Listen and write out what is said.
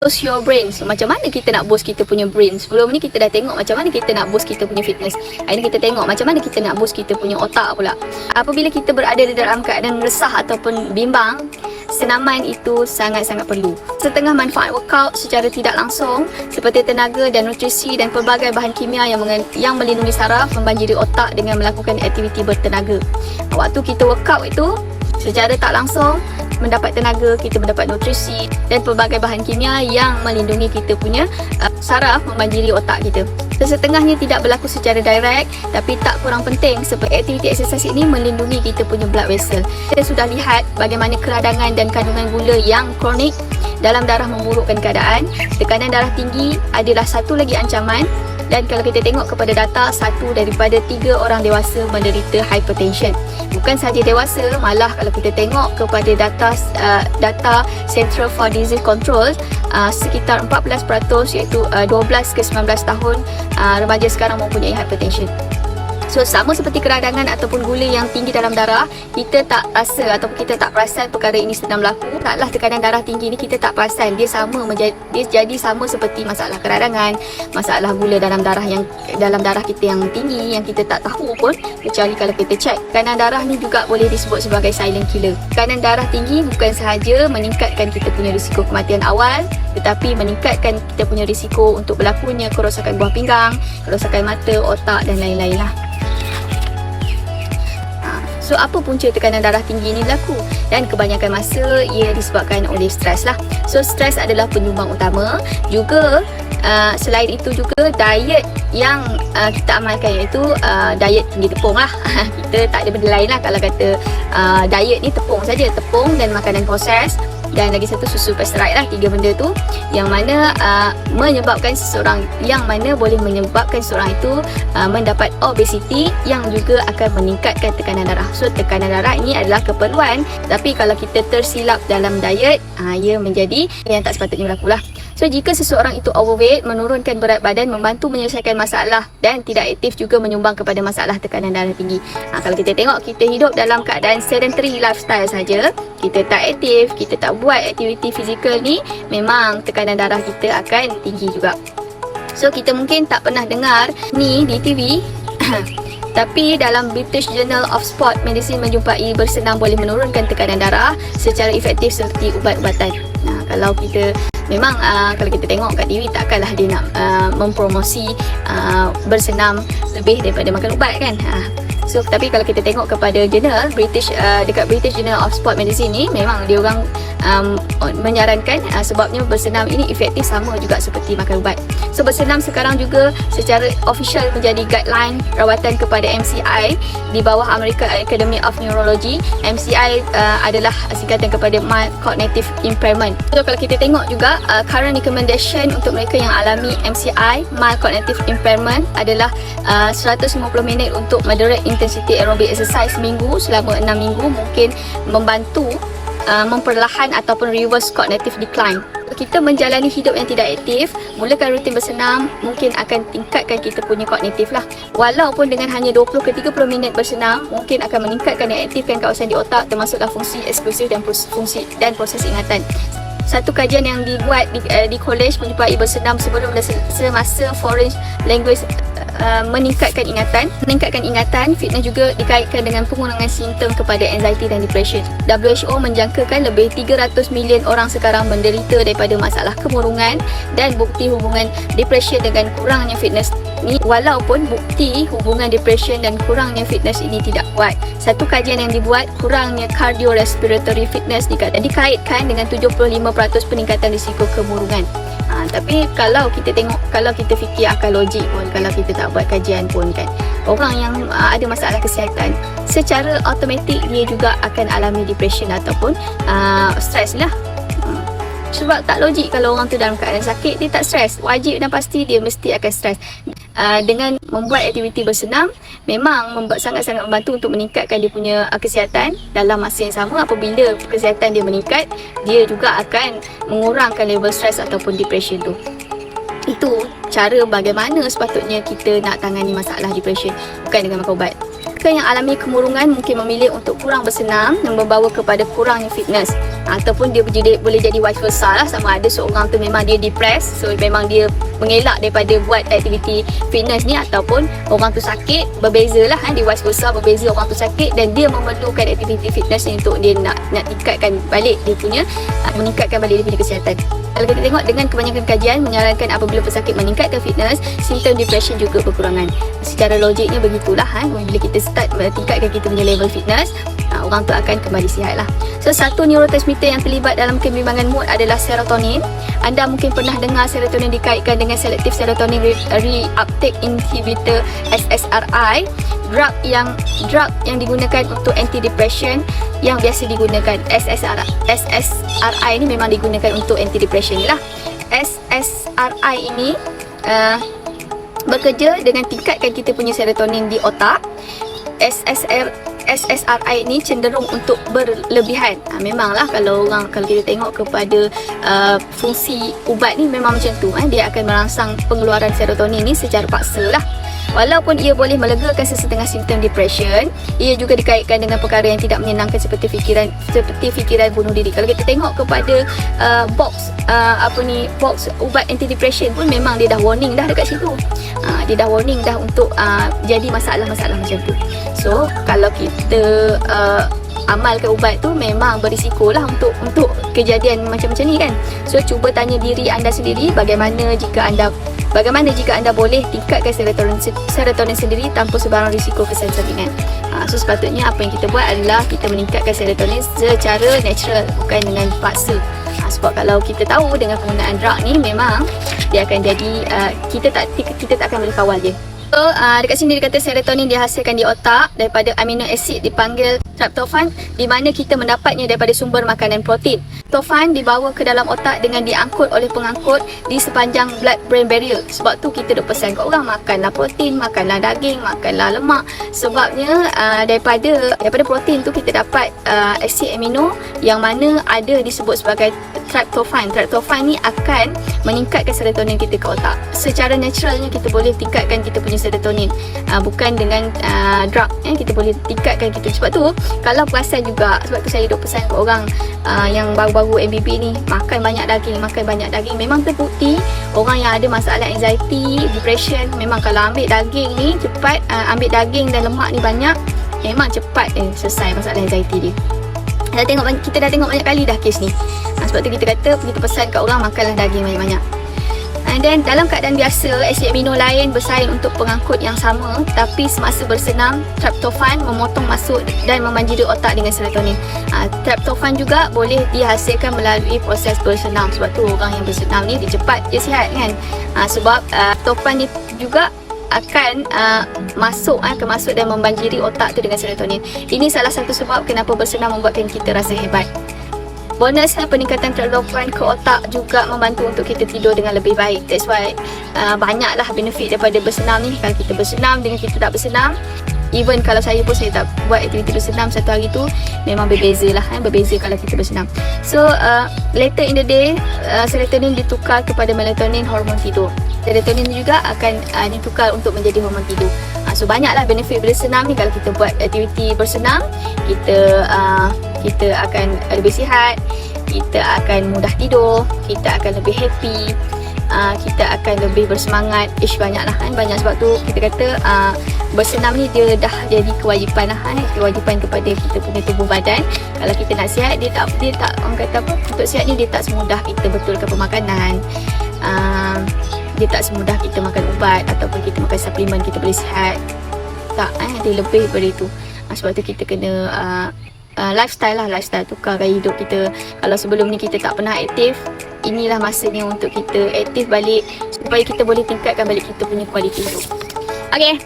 boost your brain. So, macam mana kita nak boost kita punya brain? Sebelum ni kita dah tengok macam mana kita nak boost kita punya fitness. Hari ni kita tengok macam mana kita nak boost kita punya otak pula. Apabila kita berada di dalam keadaan resah ataupun bimbang, senaman itu sangat-sangat perlu. Setengah manfaat workout secara tidak langsung seperti tenaga dan nutrisi dan pelbagai bahan kimia yang melindungi saraf membanjiri otak dengan melakukan aktiviti bertenaga. Waktu kita workout itu secara tak langsung mendapat tenaga, kita mendapat nutrisi dan pelbagai bahan kimia yang melindungi kita punya saraf membanjiri otak kita. Sesetengahnya tidak berlaku secara direct, tapi tak kurang penting sebab aktiviti exercise ini melindungi kita punya blood vessel. Kita sudah lihat bagaimana keradangan dan kandungan gula yang kronik dalam darah memburukkan keadaan. Tekanan darah tinggi adalah satu lagi ancaman. Dan kalau kita tengok kepada data, 1 daripada 3 orang dewasa menderita hypertension. Bukan sahaja dewasa, malah kalau kita tengok kepada data Centre for Disease Control, sekitar 14% iaitu 12 ke 19 tahun remaja sekarang mempunyai hypertension. So, sama seperti keradangan ataupun gula yang tinggi dalam darah, kita tak rasa ataupun kita tak perasan perkara ini sedang berlaku. Taklah tekanan darah tinggi ni kita tak perasan. Dia jadi sama seperti masalah keradangan, masalah gula dalam darah kita yang tinggi yang kita tak tahu pun, kecuali kalau kita cek. Tekanan darah ni juga boleh disebut sebagai silent killer. Tekanan darah tinggi bukan sahaja meningkatkan kita punya risiko kematian awal, tetapi meningkatkan kita punya risiko untuk berlakunya kerosakan buah pinggang, kerosakan mata, otak dan lain-lain lah. So, apa punca tekanan darah tinggi ini berlaku? Dan kebanyakan masa ia disebabkan oleh stres lah. So, stres adalah penyumbang utama. Juga selain itu juga diet yang kita amalkan, iaitu diet tinggi tepung lah. Kita tak ada benda lain lah kalau kata diet ni tepung saja, tepung dan makanan proses. Dan lagi satu susu pasteurized lah. 3 benda tu yang mana boleh menyebabkan seseorang itu mendapat obesity yang juga akan meningkatkan tekanan darah. So, tekanan darah ini adalah keperluan, tapi kalau kita tersilap dalam diet, ia menjadi yang tak sepatutnya berlaku lah. So, jika seseorang itu overweight, menurunkan berat badan membantu menyelesaikan masalah dan tidak aktif juga menyumbang kepada masalah tekanan darah tinggi. Kalau kita tengok kita hidup dalam keadaan sedentary lifestyle saja, kita tak aktif, kita tak buat aktiviti fizikal ni, memang tekanan darah kita akan tinggi juga. So, kita mungkin tak pernah dengar ni di TV tapi dalam British Journal of Sport Medicine menjumpai bersenam boleh menurunkan tekanan darah secara efektif seperti ubat-ubatan. Kalau kita memang kalau kita tengok kat TV, takkanlah dia nak mempromosi bersenam lebih daripada makan ubat kan. So, tapi kalau kita tengok kepada jurnal dekat British Journal of Sport Medicine ni, memang dia orang menyarankan sebabnya bersenam ini efektif sama juga seperti makan ubat. So, bersenam sekarang juga secara official menjadi guideline rawatan kepada MCI di bawah American Academy of Neurology. MCI adalah singkatan kepada Mild Cognitive Impairment. So, kalau kita tengok juga current recommendation untuk mereka yang alami MCI, Mild Cognitive Impairment, adalah 150 minit untuk moderate intensity aerobic exercise seminggu selama 6 minggu mungkin membantu memperlahan ataupun reverse cognitive decline. Kita menjalani hidup yang tidak aktif, mulakan rutin bersenam mungkin akan tingkatkan kita punya kognitif lah. Walaupun dengan hanya 20 ke 30 minit bersenam, mungkin akan meningkatkan dan aktifkan kawasan di otak termasuklah fungsi eksklusif dan proses ingatan. Satu kajian yang dibuat di college menjumpai bersenam sebelum dan semasa foreign language meningkatkan ingatan. Fitness juga dikaitkan dengan pengurangan simptom kepada anxiety dan depression. WHO menjangkakan lebih 300 million orang sekarang menderita daripada masalah kemurungan dan bukti hubungan depression dengan kurangnya fitness ni. Walaupun bukti hubungan depression dan kurangnya fitness ini tidak kuat, satu kajian yang dibuat, kurangnya cardiorespiratory fitness dikaitkan dengan 75% peningkatan risiko kemurungan. Tapi kalau kita fikir akal logik pun, kalau kita tak buat kajian pun kan, orang yang ada masalah kesihatan secara automatik dia juga akan alami depression ataupun stres lah. Sebab tak logik kalau orang tu dalam keadaan sakit dia tak stres. Wajib dan pasti dia mesti akan stres. Dengan membuat aktiviti bersenam memang sangat-sangat membantu untuk meningkatkan dia punya kesihatan. Dalam masa yang sama, apabila kesihatan dia meningkat, dia juga akan mengurangkan level stres ataupun depression tu. Itu cara bagaimana sepatutnya kita nak tangani masalah depression, bukan dengan makan ubat. Mereka yang alami kemurungan mungkin memilih untuk kurang bersenam yang membawa kepada kurangnya fitness. Ataupun dia boleh jadi vice versa lah, sama ada seorang tu memang dia depressed, so memang dia mengelak daripada buat aktiviti fitness ni, ataupun orang tu sakit, berbeza lah di vice versa, berbeza orang tu sakit dan dia memerlukan aktiviti fitness ni untuk dia nak tingkatkan balik dia punya meningkatkan balik dia punya kesihatan. Kalau kita tengok dengan kebanyakan kajian menyarankan apabila pesakit meningkatkan fitness, simptom depression juga berkurangan. Secara logiknya begitulah bila kita start tingkatkan kita punya level fitness, orang tu akan kembali sihat lah. So satu neurotransmitter yang terlibat dalam kebimbangan mood adalah serotonin. Anda mungkin pernah dengar serotonin dikaitkan dengan selective serotonin reuptake inhibitor SSRI, drug yang digunakan untuk anti-depression yang biasa digunakan. SSRI ni memang digunakan untuk anti-depression ni lah. SSRI ini bekerja dengan tingkatkan kita punya serotonin di otak. SSRI ni cenderung untuk berlebihan. Memanglah kalau kita tengok kepada fungsi ubat ni memang macam tu, dia akan merangsang pengeluaran serotonin ni secara paksa lah. Walaupun ia boleh melegakan sesetengah simptom depression, ia juga dikaitkan dengan perkara yang tidak menyenangkan seperti fikiran bunuh diri. Kalau kita tengok kepada box ubat anti depression pun memang dia dah warning dah dekat situ. Dia dah warning dah untuk jadi masalah-masalah macam tu. So kalau kita amalkan ubat tu memang berisiko lah untuk kejadian macam-macam ni kan. So cuba tanya diri anda sendiri, bagaimana jika anda boleh tingkatkan serotonin sendiri tanpa sebarang risiko kesan sampingan. So sepatutnya apa yang kita buat adalah kita meningkatkan serotonin secara natural, bukan dengan paksa. Sebab kalau kita tahu dengan penggunaan drug ni memang dia akan jadi kita tak akan boleh kawal dia. So dekat sini dia kata serotonin dihasilkan di otak daripada amino acid dipanggil tryptophan, di mana kita mendapatnya daripada sumber makanan protein. Tryptophan dibawa ke dalam otak dengan diangkut oleh pengangkut di sepanjang blood-brain barrier. Sebab tu kita duk pesan kat orang, makanlah protein, makanlah daging, makanlah lemak. Sebabnya daripada protein tu kita dapat asid amino yang mana ada disebut sebagai tryptophan. Tryptophan ni akan meningkatkan serotonin kita ke otak. Secara naturalnya kita boleh tingkatkan kita punya serotonin, bukan dengan drug. Kita boleh tingkatkan kita. Sebab tu kalau perasan juga, sebab tu saya duk pesan ke orang yang baru-baru MBB ni, makan banyak daging. Memang terbukti orang yang ada masalah anxiety, depression, memang kalau ambil daging ni cepat, ambil daging dan lemak ni banyak, memang cepat selesai masalah anxiety dia. Kita dah tengok banyak kali dah kes ni. Sebab tu kita pesan kat orang, makanlah daging banyak-banyak. And then dalam keadaan biasa, asid amino lain bersaing untuk pengangkut yang sama, tapi semasa bersenam, tryptophan memotong masuk dan membanjiri otak dengan serotonin. Tryptophan juga boleh dihasilkan melalui proses bersenam. Sebab tu orang yang bersenam ni dia cepat dia sihat kan. Sebab tryptophan ni juga akan masuk dan membanjiri otak tu dengan serotonin. Ini salah satu sebab kenapa bersenam membuatkan kita rasa hebat. Bonusnya, peningkatan tryptophan ke otak juga membantu untuk kita tidur dengan lebih baik. That's why banyaklah benefit daripada bersenam ni. Kalau kita bersenam dengan kita tak bersenam, even kalau saya pun saya tak buat aktiviti bersenam satu hari tu, memang berbeza lah berbeza kalau kita bersenam. So later in the day, serotonin ditukar kepada melatonin, hormon tidur. Serotonin juga akan ditukar untuk menjadi hormon tidur. So banyaklah benefit bersenam ni. Kalau kita buat aktiviti bersenam, kita akan lebih sihat, kita akan mudah tidur, kita akan lebih happy, kita akan lebih bersemangat. Banyaklah banyak. Sebab tu kita kata bersenam ni dia dah jadi kewajipan kewajipan kepada kita punya tubuh badan. Kalau kita nak sihat, dia tak orang kata apa, untuk sihat ni dia tak semudah kita betulkan pemakanan, dia tak semudah kita makan ubat ataupun kita makan suplemen kita boleh sihat. Tak, dia lebih daripada itu. Sebab tu kita kena lifestyle tukar gaya hidup kita. Kalau sebelum ni kita tak pernah aktif, inilah masanya untuk kita aktif balik supaya kita boleh tingkatkan balik kita punya kualiti hidup. Okay,